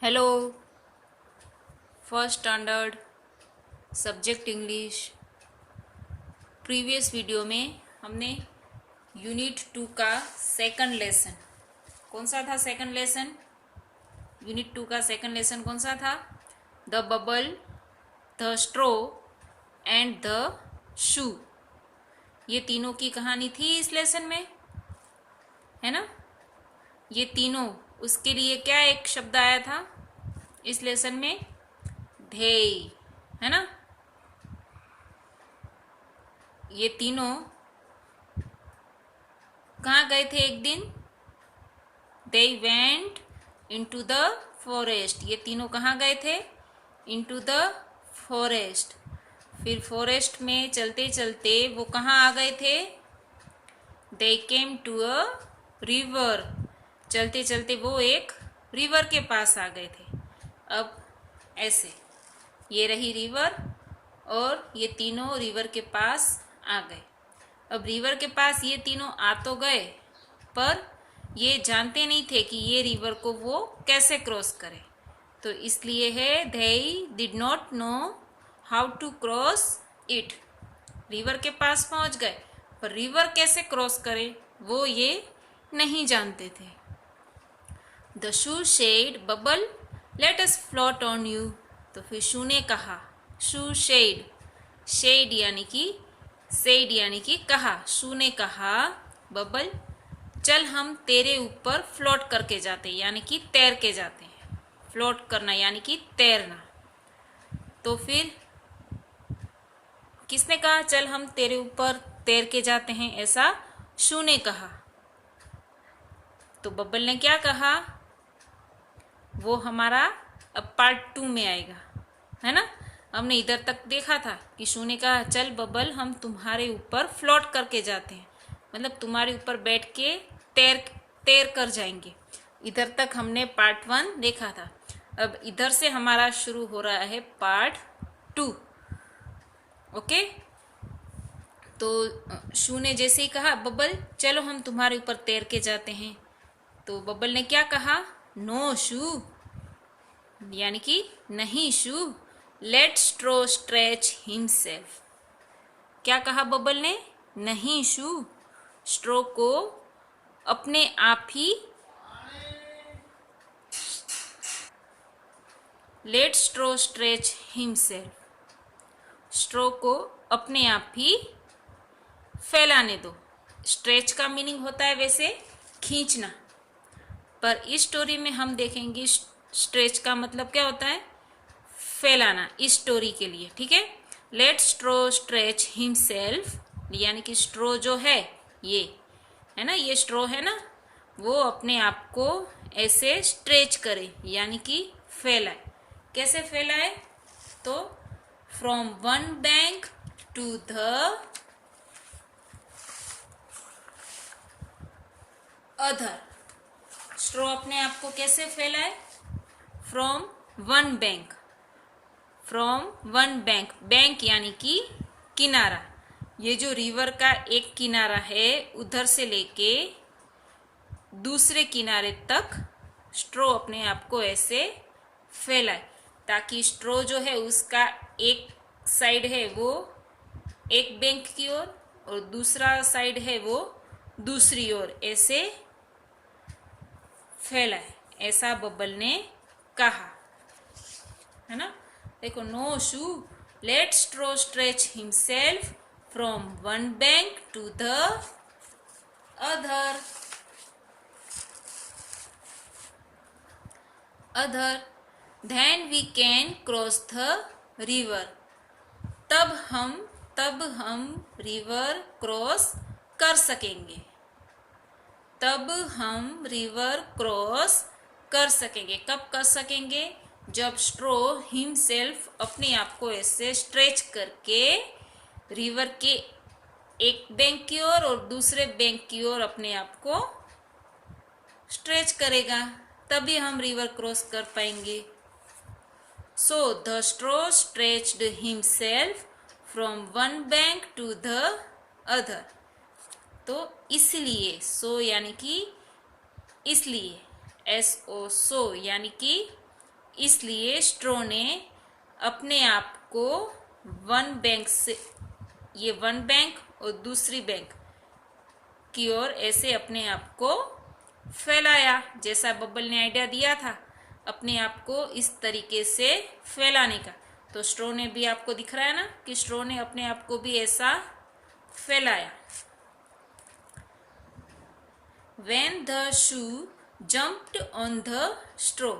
Hello. First standard subject English. Previous video में हमने unit 2 का सेकंड लेसन, कौन सा था सेकंड लेसन? यूनिट 2 का सेकंड लेसन कौन सा था? The bubble, the straw and the shoe. ये तीनों की कहानी थी इस लेसन में, है ना? ये तीनों, उसके लिए क्या एक शब्द आया था इस लेसन में? ध्येय, है ना? ये तीनों कहाँ गए थे एक दिन? They went into the forest. ये तीनों कहाँ गए थे? Into the forest. फिर फॉरेस्ट में चलते चलते वो कहाँ आ गए थे? दे केम टू अ रिवर। चलते चलते वो एक रिवर के पास आ गए थे। अब ऐसे, ये रही रिवर और ये तीनों रिवर के पास आ गए। अब रिवर के पास ये तीनों आ तो गए, पर ये जानते नहीं थे कि ये रिवर को वो कैसे क्रॉस करे। तो इसलिए है they did not know how to cross it। River के पास पहुंच गए, पर रिवर कैसे क्रॉस करे वो ये नहीं जानते थे। The shoe said bubble let us float on you. तो फिर शू ने कहा, शू शेड, शेड यानी कि सेड यानी कि कहा, शू ने कहा बबल चल हम तेरे ऊपर फ्लोट करके जाते हैं, यानी कि तैर के जाते हैं। फ्लोट करना यानी कि तैरना। तो फिर किसने कहा चल हम तेरे ऊपर तैर के जाते हैं? ऐसा शू ने कहा। तो बबल ने क्या कहा वो हमारा अब पार्ट 2 में आएगा, है ना? हमने इधर तक देखा था कि शू ने कहा चल बबल हम तुम्हारे ऊपर फ्लोट करके जाते हैं, मतलब तुम्हारे ऊपर बैठ के तैर कर जाएंगे। इधर तक हमने पार्ट 1 देखा था। अब इधर से हमारा शुरू हो रहा है पार्ट 2। ओके, तो शू ने जैसे ही कहा बबल चलो हम तुम्हारे ऊपर तैर के जाते हैं, तो बबल ने क्या कहा? नो शू, यानी कि नहीं शू, लेट स्ट्रो स्ट्रेच हिमसेल्फ। क्या कहा बबल ने? नहीं शू, स्ट्रो को अपने आप ही, लेट स्ट्रो स्ट्रेच हिमसेल्फ, स्ट्रो को अपने आप ही फैलाने दो। स्ट्रेच का मीनिंग होता है वैसे खींचना, पर इस स्टोरी में हम देखेंगे स्ट्रेच का मतलब क्या होता है? फैलाना, इस स्टोरी के लिए। ठीक है, लेट स्ट्रो स्ट्रेच हिमसेल्फ, यानी कि स्ट्रो जो है ये, है ना, ये स्ट्रो है ना, वो अपने आप को ऐसे स्ट्रेच करे यानी कि फैलाए। कैसे फैलाए? तो from one bank to the other. Straw अपने आप को कैसे फैलाए? From one bank, from one bank, bank यानी कि किनारा। ये जो रिवर का एक किनारा है उधर से लेके दूसरे किनारे तक स्ट्रो अपने आप को ऐसे फैलाए, ताकि स्ट्रो जो है उसका एक साइड है वो एक बैंक की ओर और दूसरा साइड है वो दूसरी ओर ऐसे फैलाए। ऐसा बबल ने कहा, है ना? देखो, no shoe, let straw stretch himself from one bank to the other. Other then we can cross the river. तब हम रिवर क्रॉस कर सकेंगे। तब हम रिवर क्रॉस कर सकेंगे। कब कर सकेंगे? जब स्ट्रो हिमसेल्फ अपने आप को ऐसे स्ट्रेच करके रिवर के एक बैंक की ओर और दूसरे बैंक की ओर अपने आप को स्ट्रेच करेगा, तभी हम रिवर क्रॉस कर पाएंगे। So the straw stretched himself from one bank to the other. तो इसलिए, सो यानी कि इसलिए, SO, सो यानी कि इसलिए स्ट्रो ने अपने आप को वन बैंक से, ये वन बैंक और दूसरी बैंक की ओर ऐसे अपने आप को फैलाया, जैसा बबल ने आइडिया दिया था अपने आप को इस तरीके से फैलाने का। तो स्ट्रो ने भी आपको दिख रहा है ना कि स्ट्रो ने अपने आप को भी ऐसा फैलाया। When the shoe jumped on the straw,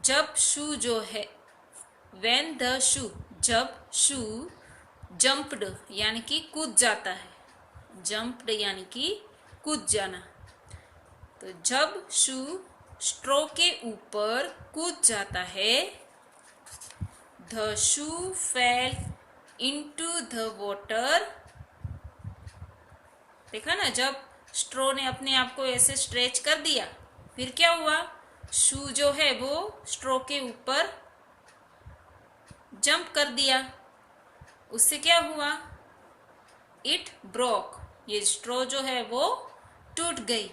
जब शू जो है, when the shoe, जब शू jumped यानी कि कूद जाता है, jumped यानी कि कूद जाना, तो जब शू स्ट्रो के ऊपर कूद जाता है, the shoe fell into the water। देखा ना, जब स्ट्रो ने अपने आप को ऐसे स्ट्रेच कर दिया, फिर क्या हुआ, शू जो है वो स्ट्रो के ऊपर जंप कर दिया, उससे क्या हुआ, इट ब्रोक, ये स्ट्रो जो है वो टूट गई।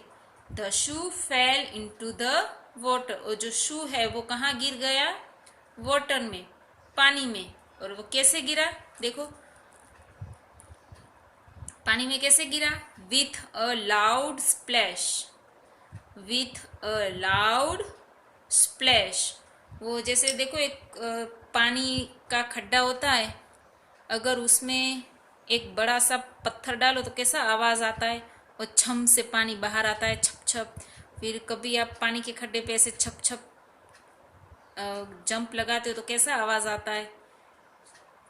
The shoe fail into the water, और जो शू है वो कहाँ गिर गया, वाटर में, पानी में। और वो कैसे गिरा, देखो पानी में कैसे गिरा, with a loud splash, with a loud splash. वो जैसे देखो एक पानी का खड्डा होता है, अगर उसमें एक बड़ा सा पत्थर डालो तो कैसा आवाज आता है, और छम से पानी बाहर आता है, छप छप। फिर कभी आप पानी के खड्डे पे ऐसे छप छप जंप लगाते हो तो कैसा आवाज आता है।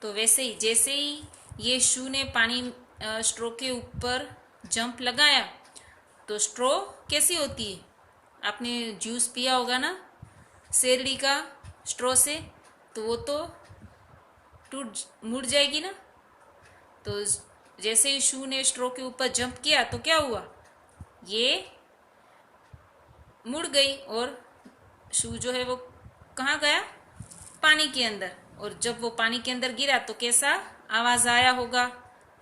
तो वैसे ही जैसे ही ये शू ने पानी स्ट्रो के ऊपर जंप लगाया, तो स्ट्रो कैसी होती है, आपने जूस पिया होगा ना शेरड़ी का स्ट्रो से, तो वो तो टूट मुड़ जाएगी ना। तो जैसे ही शू ने स्ट्रो के ऊपर जंप किया तो क्या हुआ, ये मुड़ गई और शू जो है वो कहाँ गया, पानी के अंदर। और जब वो पानी के अंदर गिरा तो कैसा आवाज आया होगा,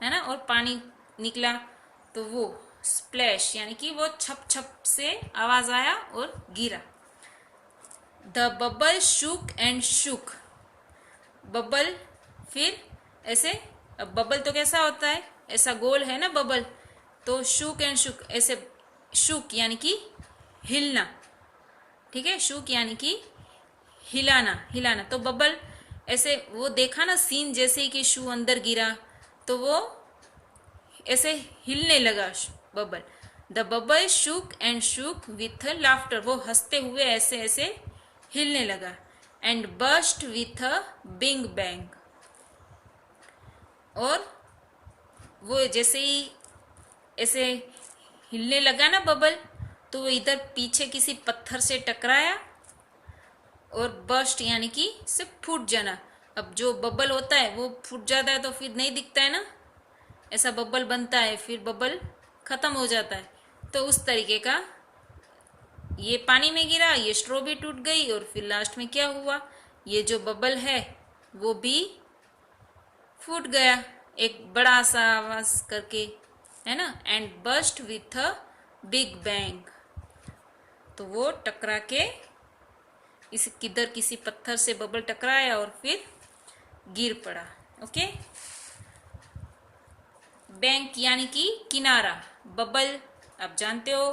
है ना, और पानी निकला, तो वो स्प्लैश यानी कि वो छप छप से आवाज आया और गिरा। The bubble shook and shook, bubble फिर ऐसे, अब बबल तो कैसा होता है, ऐसा गोल है ना बबल, तो शुक एंड शुक ऐसे, शुक यानी कि हिलना, ठीक है, शुक यानी कि हिलाना, हिलाना। तो बबल ऐसे, वो देखा ना सीन जैसे ही कि शू अंदर गिरा तो वो ऐसे हिलने लगा bubble. The bubble shook and shook with laughter, वो हंसते हुए ऐसे ऐसे हिलने लगा। And burst with a big bang, और वो जैसे ही ऐसे हिलने लगा ना बबल, तो वो इधर पीछे किसी पत्थर से टकराया और बस्ट यानी कि से फूट जाना। अब जो बबल होता है वो फूट जाता है तो फिर नहीं दिखता है ना, ऐसा बबल बनता है, फिर बबल खत्म हो जाता है। तो उस तरीके का ये पानी में गिरा, ये स्ट्रॉ भी टूट गई, और फिर लास्ट में क्या हुआ, ये जो बबल है वो भी फूट गया एक बड़ा सा आवाज करके, है ना। And burst with a big bang, तो वो टकरा के इस किधर किसी पत्थर से बबल टकराया और फिर गिर पड़ा। ओके, बैंक यानी कि किनारा, बबल आप जानते हो,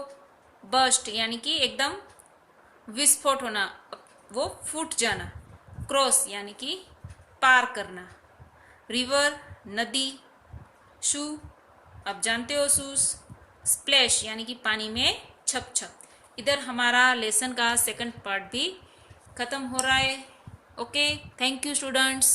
बस्ट यानी कि एकदम विस्फोट होना, वो फूट जाना। क्रॉस यानी कि पार करना। रिवर नदी। शू आप जानते हो शूज। स्प्लैश यानी कि पानी में छप छप। इधर हमारा लेसन का सेकंड पार्ट भी खत्म हो रहा है। Okay, thank you students.